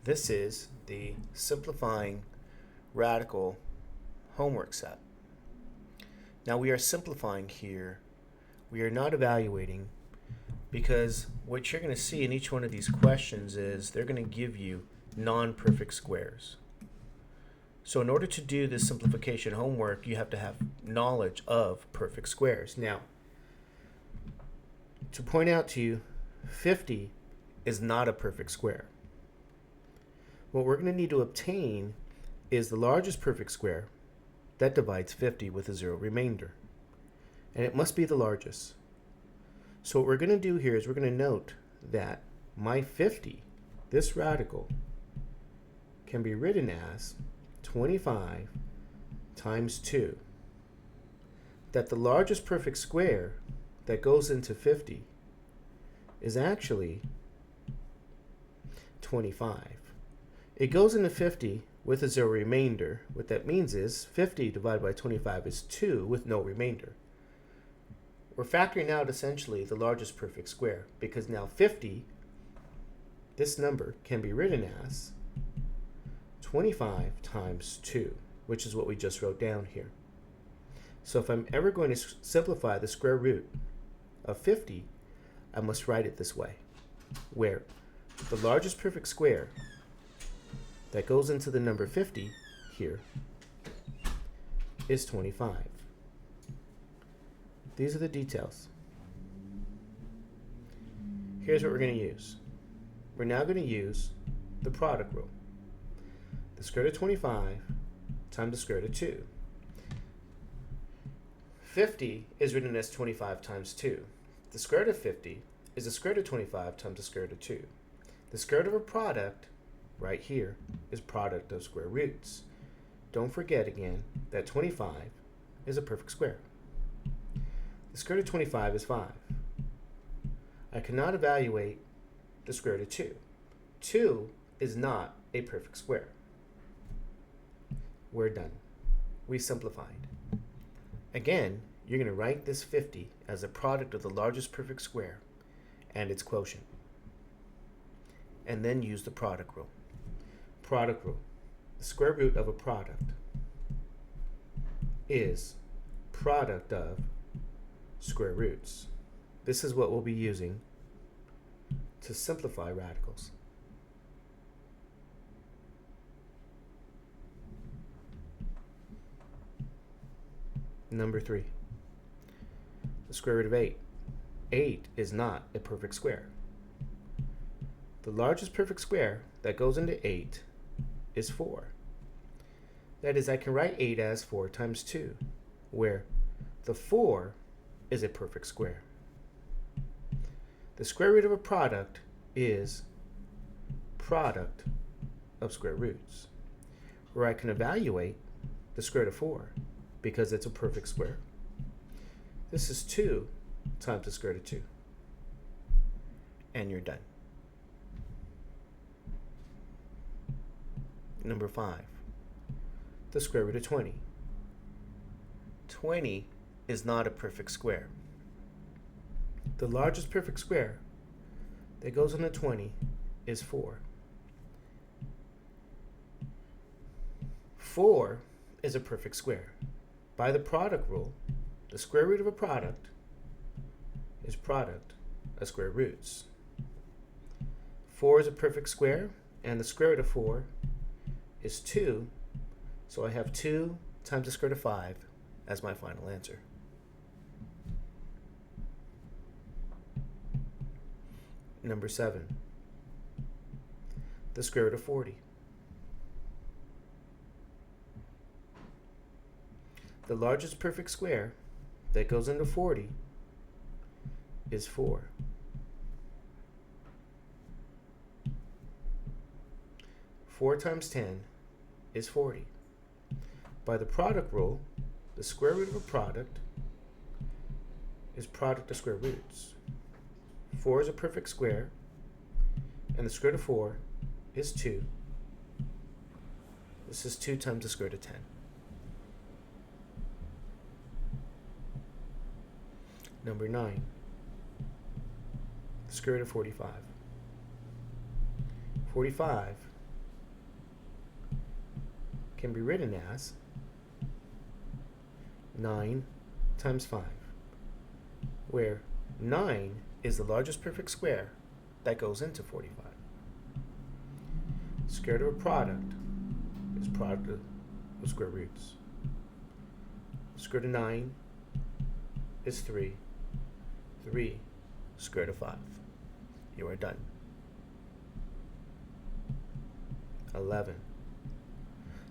This is the simplifying radical homework set. Now we are simplifying here. We are not evaluating because what you're going to see in each one of these questions is they're going to give you non-perfect squares. So in order to do this simplification homework, you have to have knowledge of perfect squares. Now, to point out to you, 50 is not a perfect square. What we're going to need to obtain is the largest perfect square that divides 50 with a zero remainder. And it must be the largest. So what we're going to do here is we're going to note that my 50, this radical, can be written as 25 times 2. That the largest perfect square that goes into 50 is actually 25. It goes into 50 with a zero remainder. What that means is 50 divided by 25 is 2 with no remainder. We're factoring out essentially the largest perfect square because now 50, this number can be written as 25 times 2, which is what we just wrote down here. So if I'm ever going to simplify the square root of 50, I must write it this way, where the largest perfect square that goes into the number 50 here is 25. These are the details. Here's what we're going to use. We're now going to use the product rule. The square root of 25 times the square root of 2. 50 is written as 25 times 2. The square root of 50 is the square root of 25 times the square root of 2. The square root of a product, right here, is product of square roots. Don't forget again that 25 is a perfect square. The square root of 25 is 5. I cannot evaluate the square root of 2. 2 is not a perfect square. We're done. We simplified. Again, you're going to write this 50 as a product of the largest perfect square and its quotient. And then use the product rule. Product rule. The square root of a product is product of square roots. This is what we'll be using to simplify radicals. Number 3. The square root of 8. 8 is not a perfect square. The largest perfect square that goes into 8 is 4. That is, I can write 8 as 4 times 2, where the 4 is a perfect square. The square root of a product is product of square roots, where I can evaluate the square root of 4 because it's a perfect square. This is 2 times the square root of 2. And you're done. Number 5. The square root of 20. 20 is not a perfect square. The largest perfect square that goes into 20 is 4. 4 is a perfect square. By the product rule, the square root of a product is product of square roots. 4 is a perfect square, and the square root of 4 is 2, so I have 2 times the square root of 5 as my final answer. Number 7. The square root of 40. The largest perfect square that goes into 40 is 4. 4 times 10 is 40. By the product rule, the square root of a product is product of square roots. 4 is a perfect square, and the square root of 4 is 2. This is 2 times the square root of 10. Number 9. The square root of 45. 45 can be written as 9 times 5, where 9 is the largest perfect square that goes into 45. Square root of a product is product of square roots. Square root of 9 is 3. 3 square root of 5. You are done. 11.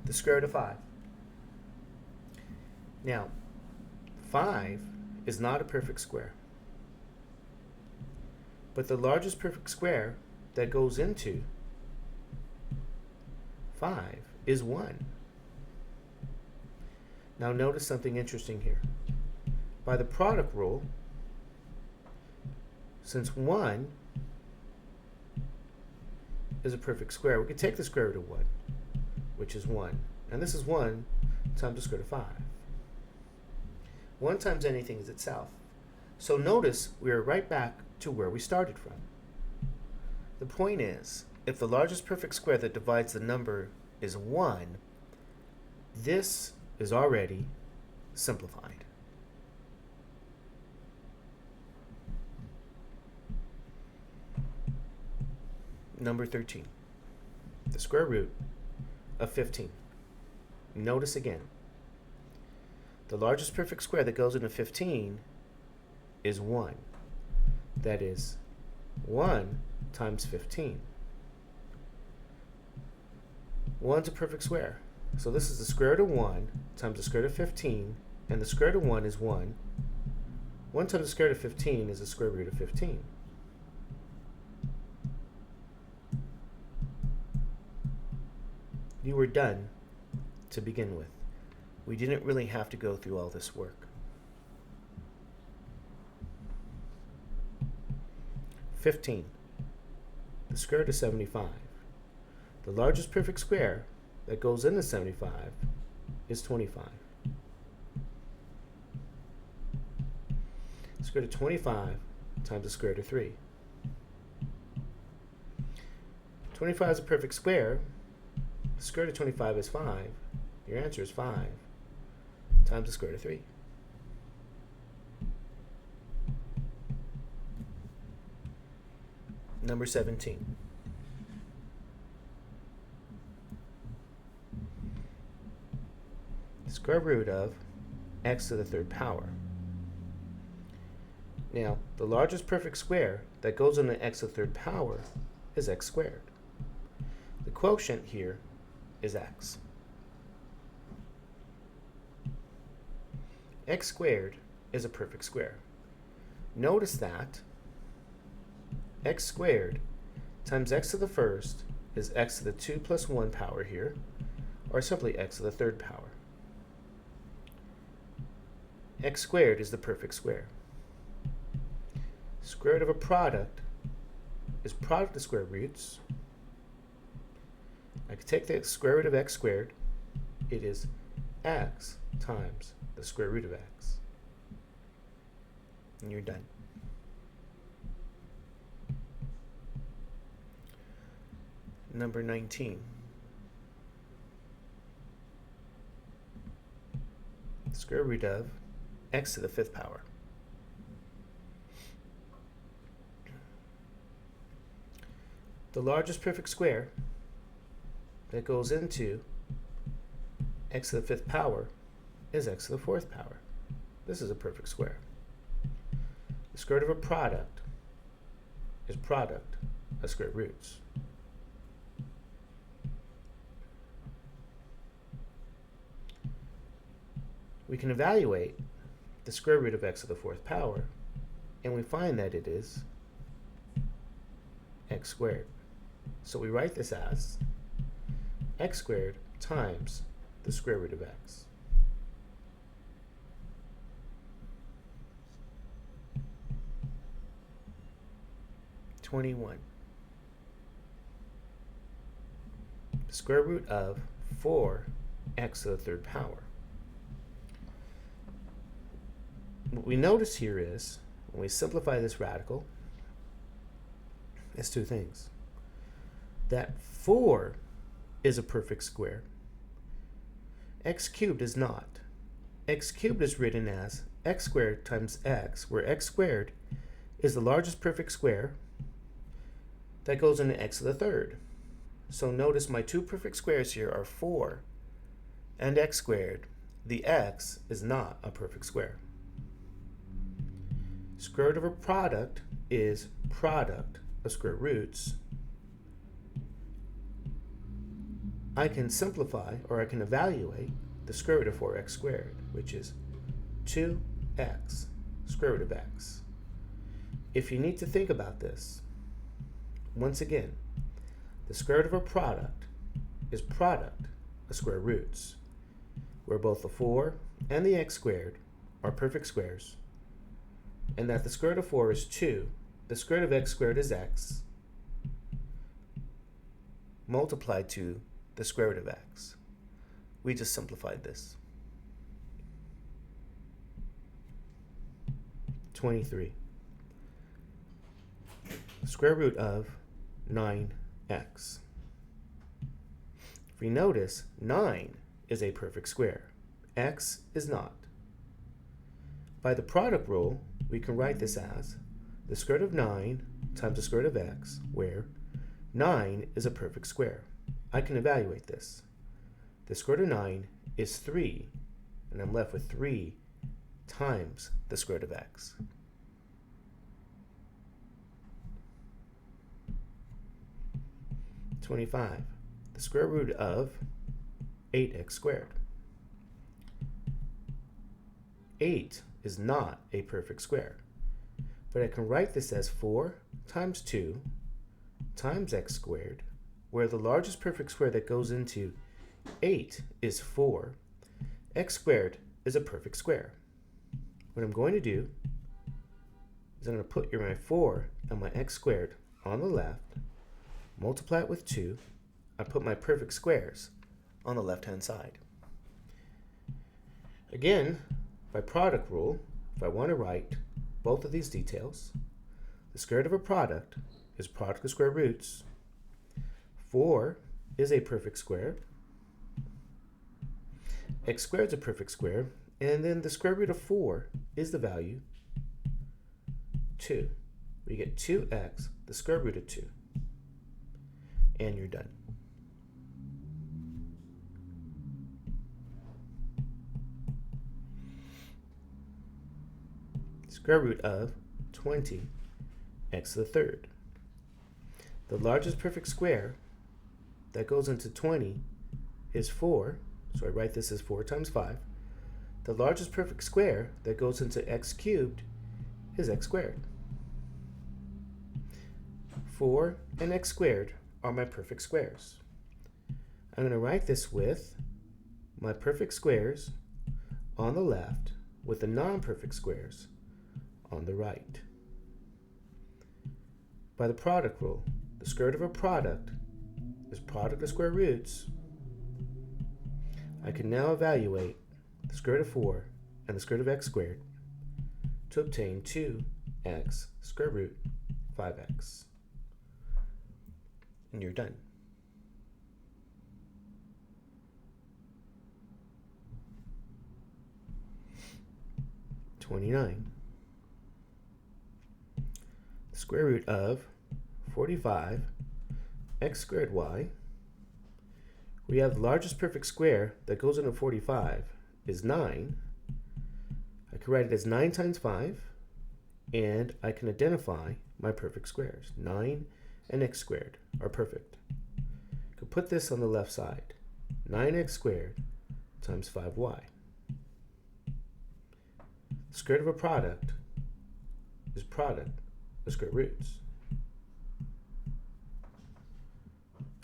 The square root of 5. Now, 5 is not a perfect square, but the largest perfect square that goes into 5 is 1. Now notice something interesting here. By the product rule, since 1 is a perfect square, we could take the square root of 1, which is 1. And this is 1 times the square root of 5. 1 times anything is itself. So notice we are right back to where we started from. The point is, if the largest perfect square that divides the number is 1, this is already simplified. Number 13. The square root of 15. Notice again, the largest perfect square that goes into 15 is 1. That is 1 times 15. 1's a perfect square. So this is the square root of 1 times the square root of 15, and the square root of 1 is 1. 1 times the square root of 15 is the square root of 15. You were done to begin with. We didn't really have to go through all this work. 15. The square root of 75. The largest perfect square that goes into 75 is 25. The square root of 25 times the square root of 3. 25 is a perfect square. The square root of 25 is 5. Your answer is 5 times the square root of 3. Number 17. Square root of x to the third power. Now, the largest perfect square that goes into x to the third power is x squared. The quotient here is x. X squared is a perfect square. Notice that x squared times x to the first is x to the 2 plus 1 power here, or simply x to the third power. X squared is the perfect square. Square root of a product is product of square roots. I could take the square root of x squared. It is x times the square root of x. And you're done. Number 19. Square root of x to the fifth power. The largest perfect square that goes into x to the fifth power is x to the fourth power. This is a perfect square. The square root of a product is product of square roots. We can evaluate the square root of x to the fourth power, and we find that it is x squared. So we write this as x squared times the square root of x. (21) The square root of 4x to the third power. What we notice here is, when we simplify this radical, it's two things. That 4 is a perfect square, x cubed is not. X cubed is written as x squared times x, where x squared is the largest perfect square that goes into x to the third. So notice my two perfect squares here are 4 and x squared. The x is not a perfect square. Square root of a product is product of square roots. I can simplify, or I can evaluate, the square root of 4x squared, which is 2x square root of x. If you need to think about this, once again, the square root of a product is product of square roots, where both the 4 and the x squared are perfect squares, and that the square root of 4 is 2, the square root of x squared is x, multiplied to the square root of x. We just simplified this. 23. Square root of 9x. If we notice, 9 is a perfect square. X is not. By the product rule, we can write this as the square root of 9 times the square root of x, where 9 is a perfect square. I can evaluate this. The square root of 9 is 3, and I'm left with 3 times the square root of x. (25) The square root of 8x squared. 8 is not a perfect square, but I can write this as 4 times 2 times x squared, where the largest perfect square that goes into 8 is 4. X squared is a perfect square. What I'm going to do is I'm going to put my 4 and my x squared on the left, multiply it with 2. I put my perfect squares on the left-hand side. Again, by product rule, if I want to write both of these details, the square root of a product is product of square roots. 4 is a perfect square. X squared is a perfect square. And then the square root of 4 is the value 2. We get 2x, the square root of 2. And you're done. Square root of 20 x to the third. The largest perfect square that goes into 20 is 4, so I write this as 4 times 5. The largest perfect square that goes into x cubed is x squared. 4 and x squared are my perfect squares. I'm going to write this with my perfect squares on the left with the non-perfect squares on the right. By the product rule, the square root of a product is product of square roots. I can now evaluate the square root of 4 and the square root of x squared to obtain 2x square root 5x. And you're done. (29) The square root of 45 x squared y. We have the largest perfect square that goes into 45 is 9. I can write it as 9 times 5, and I can identify my perfect squares. 9 and x squared are perfect. I could put this on the left side. 9x squared times 5y. The square root of a product is product of square roots.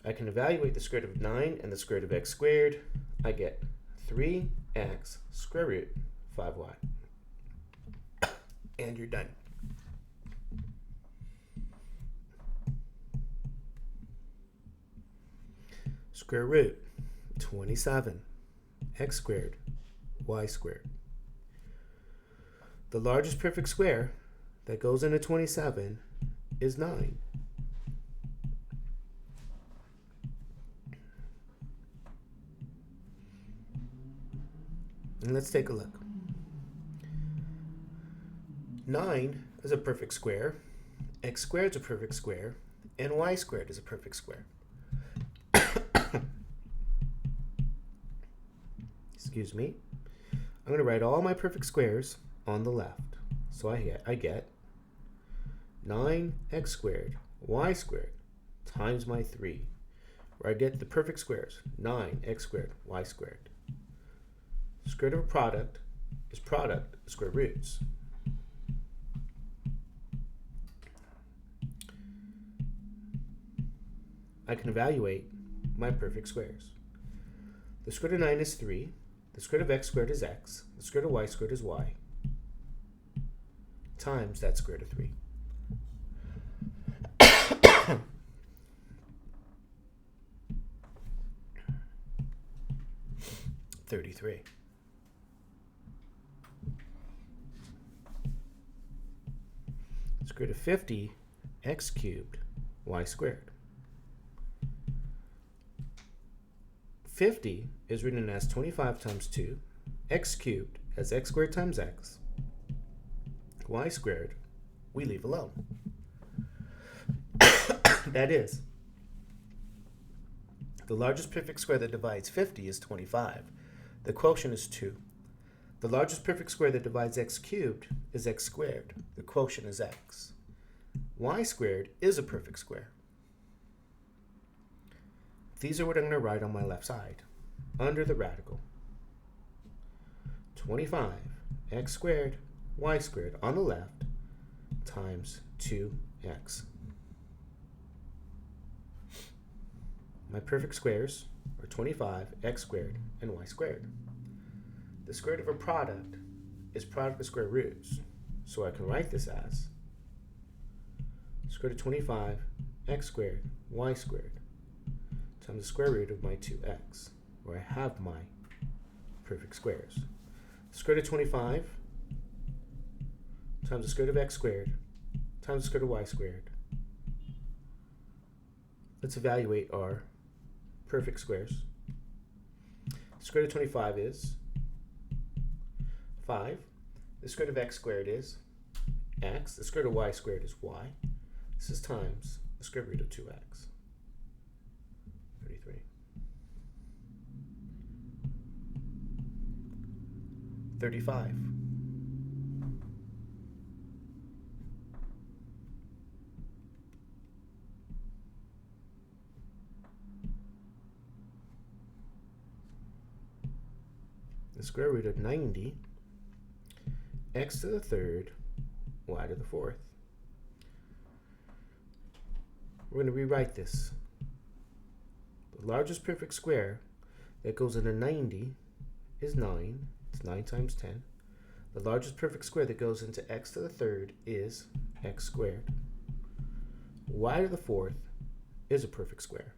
I can evaluate the square root of 9 and the square root of x squared. I get 3x square root 5y. And you're done. Square root 27 x squared y squared. The largest perfect square that goes into 27 is 9. And let's take a look. 9 is a perfect square, x squared is a perfect square, and y squared is a perfect square. Excuse me. I'm going to write all my perfect squares on the left. So I get 9x squared y squared times my 3, where I get the perfect squares, 9x squared y squared. Square root of a product is product of square roots. I can evaluate my perfect squares. The square root of 9 is 3. The square root of x squared is x. The square root of y squared is y. Times that square root of 3. 33. Square root of 50 x cubed y squared. 50 is written as 25 times 2, x cubed as x squared times x, y squared we leave alone. That is, the largest perfect square that divides 50 is 25. The quotient is 2. The largest perfect square that divides x cubed is x squared. The quotient is x. Y squared is a perfect square. These are what I'm going to write on my left side, under the radical. 25 x squared y squared on the left times 2x. My perfect squares are 25 x squared and y squared. The square root of a product is product of square roots, so I can write this as square root of 25 x squared y squared times the square root of my 2x, where I have my perfect squares. Square root of 25 times the square root of x squared times the square root of y squared. Let's evaluate our perfect squares. Square root of 25 is 5. The square root of x squared is x. The square root of y squared is y. This is times the square root of 2x. 33. 35. The square root of 90, x to the third, y to the fourth. We're going to rewrite this. The largest perfect square that goes into 90 is 9. It's 9 times 10. The largest perfect square that goes into x to the third is x squared. Y to the fourth is a perfect square.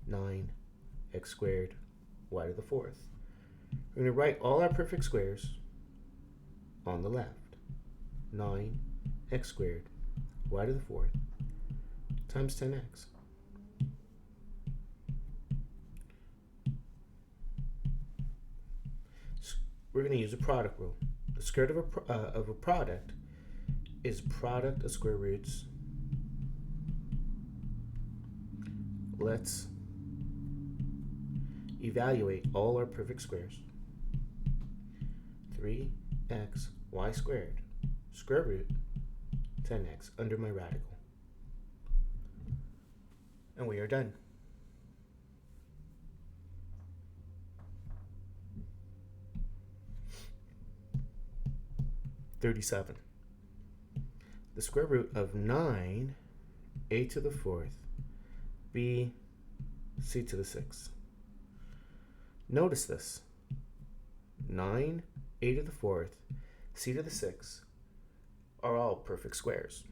9 x squared y to the fourth. We're going to write all our perfect squares on the left. 9 x squared y to the fourth times 10x. We're going to use a product rule. The square root of a product is product of square roots. Let's evaluate all our perfect squares. 3x y squared square root 10x under my radical. And we are done. (37) The square root of 9 a to the fourth b c to the sixth. Notice this. 9 a to the fourth c to the sixth are all perfect squares.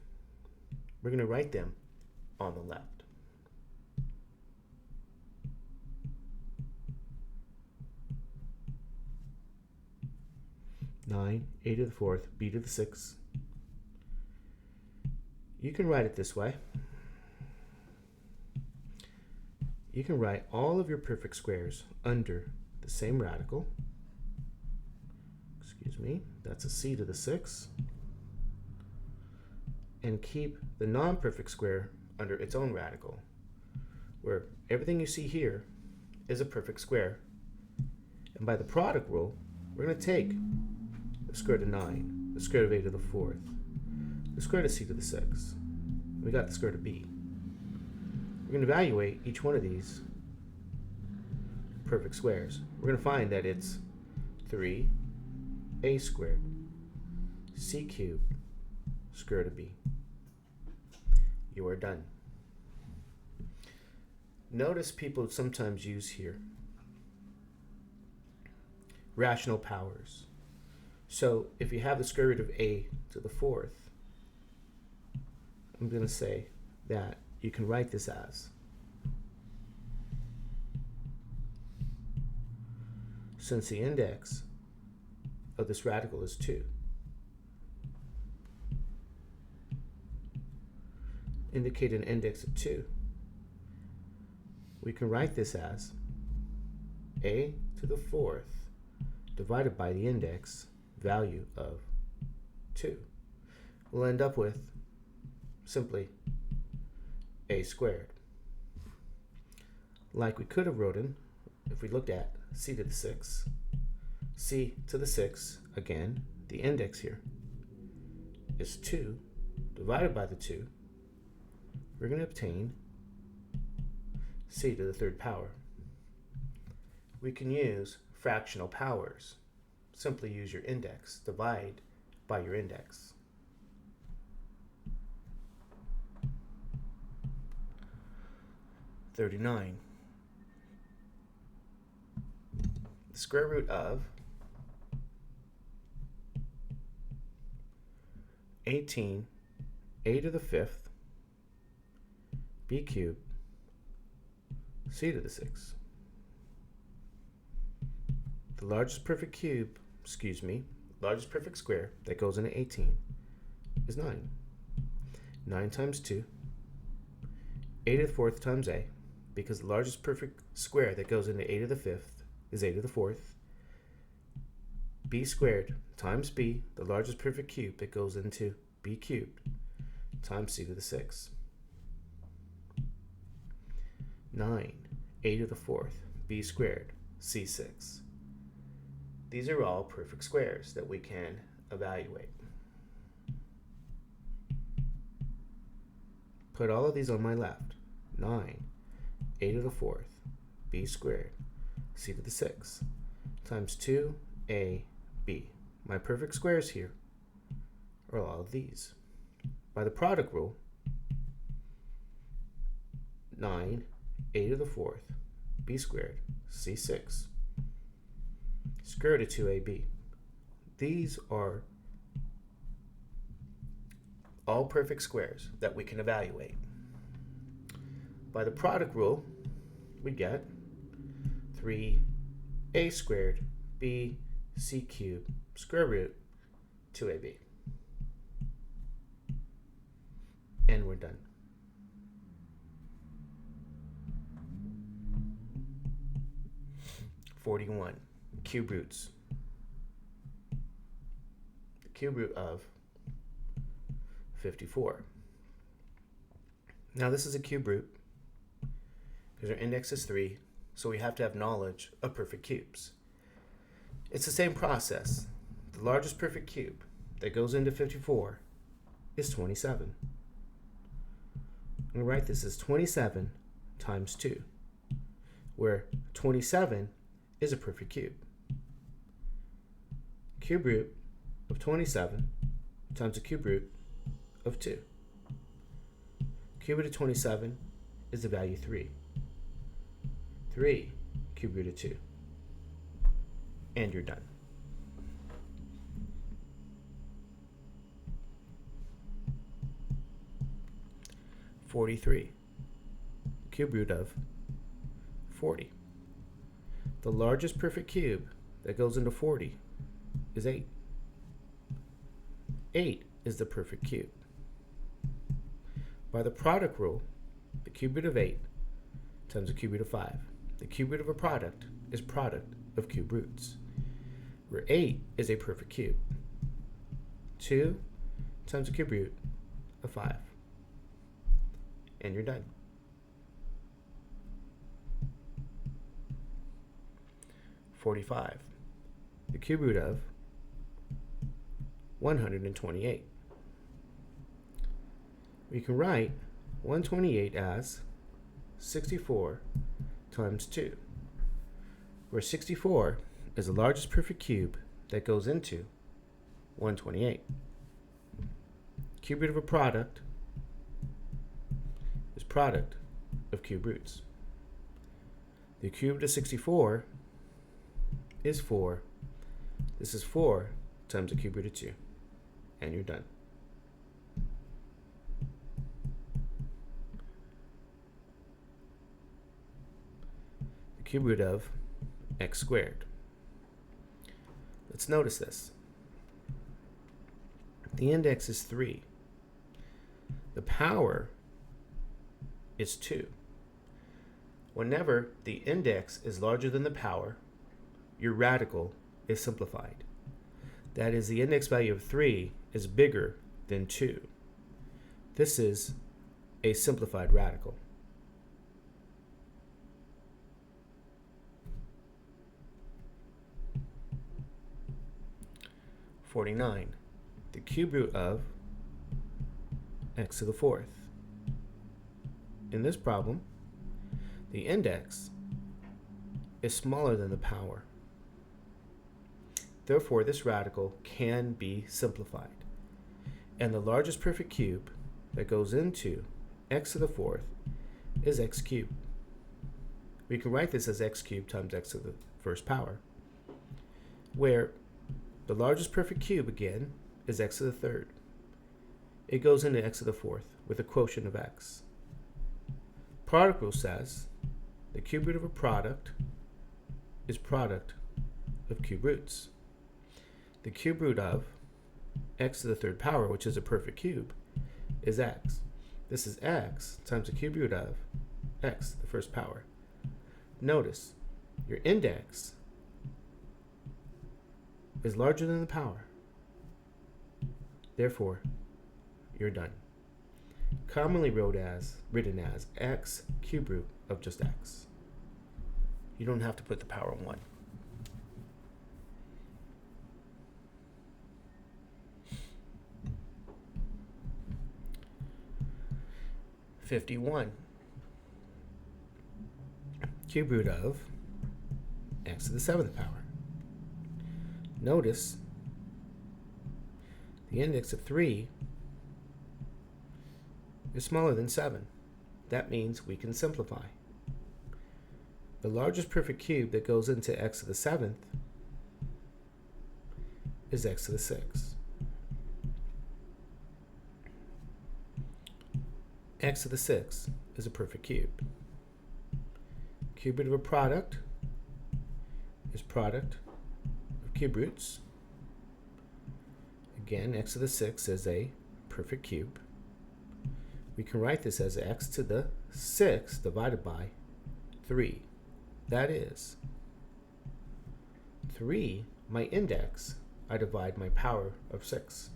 We're going to write them on the left. Nine, a to the fourth, b to the sixth. You can write it this way. You can write all of your perfect squares under the same radical. Excuse me, that's a c to the 6. And keep the non-perfect square under its own radical, where everything you see here is a perfect square. And by the product rule, we're going to take the square root of 9, the square root of a to the 4th, the square root of c to the 6. We got the square root of b. We're going to evaluate each one of these perfect squares. We're going to find that it's 3a squared c cubed square root of b. You are done. Notice people sometimes use here rational powers. So if you have the square root of a to the 4th, I'm going to say that you can write this as, since the index of this radical is 2, indicate an index of 2, we can write this as a to the 4th divided by the index value of 2. We'll end up with simply a squared. Like we could have written if we looked at c to the 6. C to the 6, again, the index here is 2 divided by the 2. We're going to obtain c to the 3rd power. We can use fractional powers. Simply use your index, divide by your index. (39) The square root of 18 a to the 5th b cubed c to the 6th. The largest perfect square that goes into 18 is 9. 9 times 2, a to the 4th times a, because the largest perfect square that goes into a to the 5th is a to the 4th. B squared times b, the largest perfect cube that goes into b cubed, times c to the 6th. 9, a to the 4th, b squared, c6. These are all perfect squares that we can evaluate. Put all of these on my left. 9, a to the 4th, b squared, c to the 6th, times 2ab. My perfect squares here are all of these. By the product rule, 9, a to the 4th, b squared, c6, square root of 2ab. These are all perfect squares that we can evaluate. By the product rule, we get 3a squared b c cubed square root 2ab. And we're done. (41) Cube roots. The cube root of 54. Now this is a cube root because our index is 3, so we have to have knowledge of perfect cubes. It's the same process. The largest perfect cube that goes into 54 is 27. I'm going to write this as 27 times 2, where 27 is a perfect cube. Cube root of 27 times the cube root of 2. Cube root of 27 is the value 3. 3 cube root of 2. And you're done. (43) Cube root of 40. The largest perfect cube that goes into 40 is 8. 8 is the perfect cube. By the product rule, the cube root of 8 times the cube root of 5. The cube root of a product is product of cube roots, where 8 is a perfect cube. 2 times the cube root of 5. And you're done. (45) The cube root of 128. We can write 128 as 64 times 2, where 64 is the largest perfect cube that goes into 128. Cube root of a product is product of cube roots. The cube root of 64 is 4. This is 4 times the cube root of 2. And you're done. The cube root of x squared. Let's notice this. The index is 3. The power is 2. Whenever the index is larger than the power, your radical is simplified. That is, the index value of 3 is bigger than 2. This is a simplified radical. (49) The cube root of x to the 4th. In this problem, the index is smaller than the power. Therefore, this radical can be simplified. And the largest perfect cube that goes into x to the 4th is x cubed. We can write this as x cubed times x to the first power, where the largest perfect cube, again, is x to the 3rd. It goes into x to the 4th with a quotient of x. Product rule says the cube root of a product is product of cube roots. The cube root of x to the 3rd power, which is a perfect cube, is x. This is x times the cube root of x to the first power. Notice your index is larger than the power. Therefore, you're done. Commonly written as x cube root of just x. You don't have to put the power on 1. (51) Cube root of x to the 7th power. Notice the index of 3 is smaller than 7. That means we can simplify. The largest perfect cube that goes into x to the 7th is x to the 6th. X to the 6th is a perfect cube. Cube root of a product is product of cube roots. Again, x to the 6th is a perfect cube. We can write this as x to the 6th divided by 3. That is 3, my index, I divide my power of 6.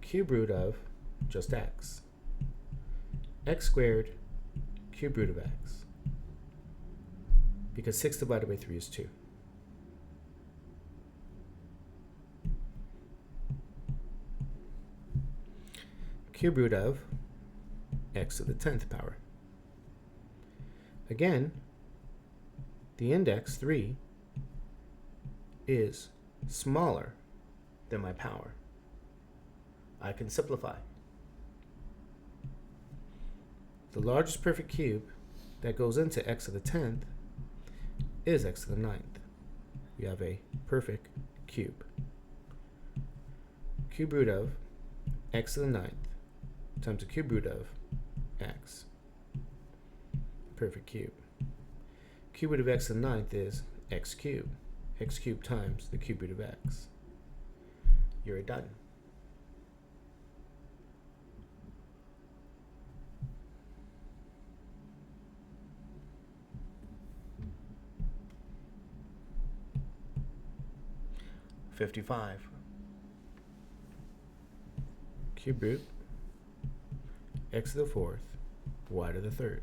Cube root of just x. X squared, cube root of x. Because 6 divided by 3 is 2. Cube root of x to the 10th power. Again, the index 3 is smaller than my power. I can simplify. The largest perfect cube that goes into x to the 10th is x to the 9th. We have a perfect cube. Cube root of x to the 9th times the cube root of x. Perfect cube. Cube root of x to the 9th is x cubed. X cubed times the cube root of x. You're done. 55. Cube root x to the fourth, y to the third.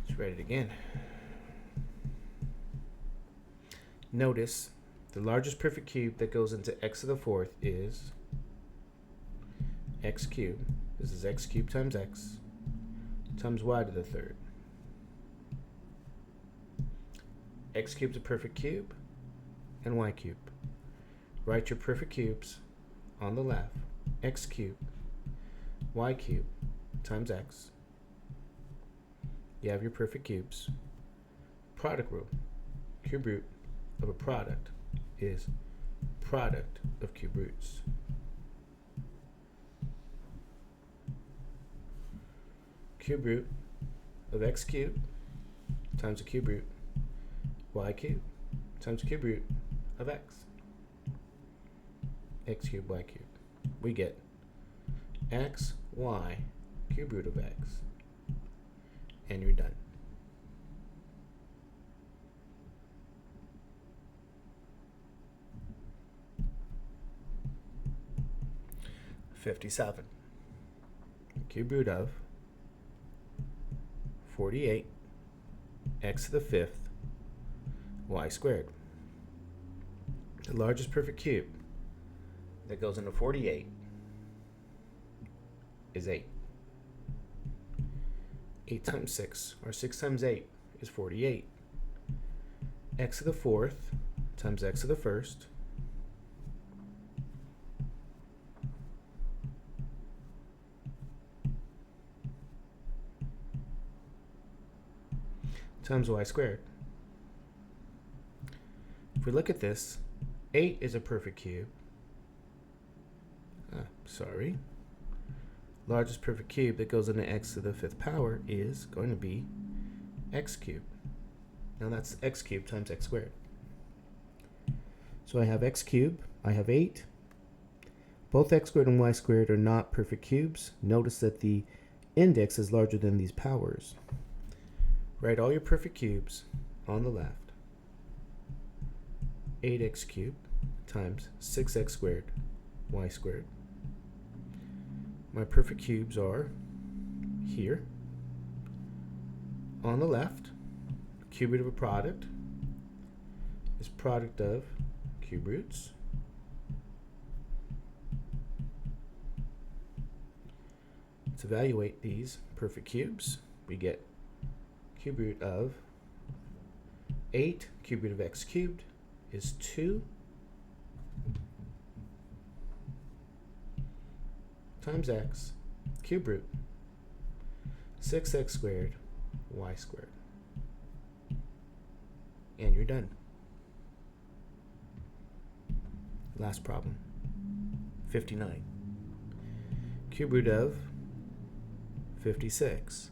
Let's write it again. Notice the largest perfect cube that goes into x to the fourth is x cubed. This is x cubed times x times y to the third. X cubed is a perfect cube and y cube. Write your perfect cubes on the left. X cubed, y cubed times x. You have your perfect cubes. Product rule. Cube root of a product is product of cube roots. Cube root of x cubed times the cube root y cubed times the cube root of x. X cubed, y cubed. We get x, y, cube root of x. And you're done. $57. Cube root of 48 x to the fifth y squared. The largest perfect cube that goes into 48 is 8. 8 times 6, or 6 times 8, is 48. X to the fourth times x to the first times y squared. If we look at this, 8 is a perfect cube. Largest perfect cube that goes into x to the fifth power is going to be x cubed. Now that's x cubed times x squared. So I have x cubed, I have 8. Both x squared and y squared are not perfect cubes. Notice that the index is larger than these powers. Write all your perfect cubes on the left. 8x cubed times 6x squared y squared. My perfect cubes are here. On the left, cube root of a product is product of cube roots. Let's evaluate these perfect cubes. We get cube root of 8, cube root of x cubed is 2 times x, cube root 6x squared y squared. And you're done. Last problem. 59. Cube root of 56.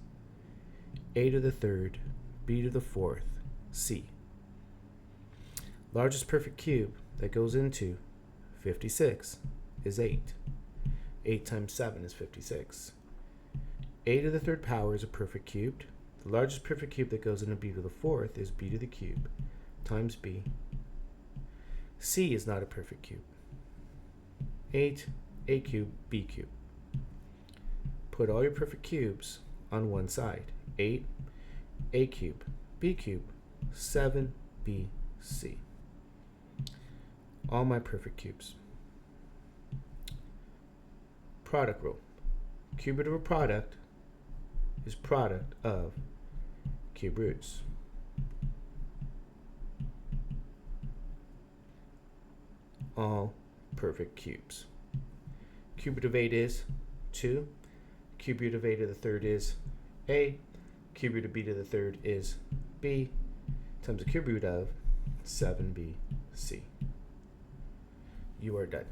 A to the third, b to the fourth, c. Largest perfect cube that goes into 56 is 8. 8 times 7 is 56. A to the third power is a perfect cube. The largest perfect cube that goes into b to the fourth is b to the cube times b. C is not a perfect cube. 8, a cubed, b cubed. Put all your perfect cubes on one side. 8, a cubed, b cubed, 7, b, c. All my perfect cubes. Product rule. Cube root of a product is product of cube roots. All perfect cubes. Cube root of 8 is 2. Cube root of a to the third is a. Cube root of b to the third is b times the cube root of 7bc. You are done.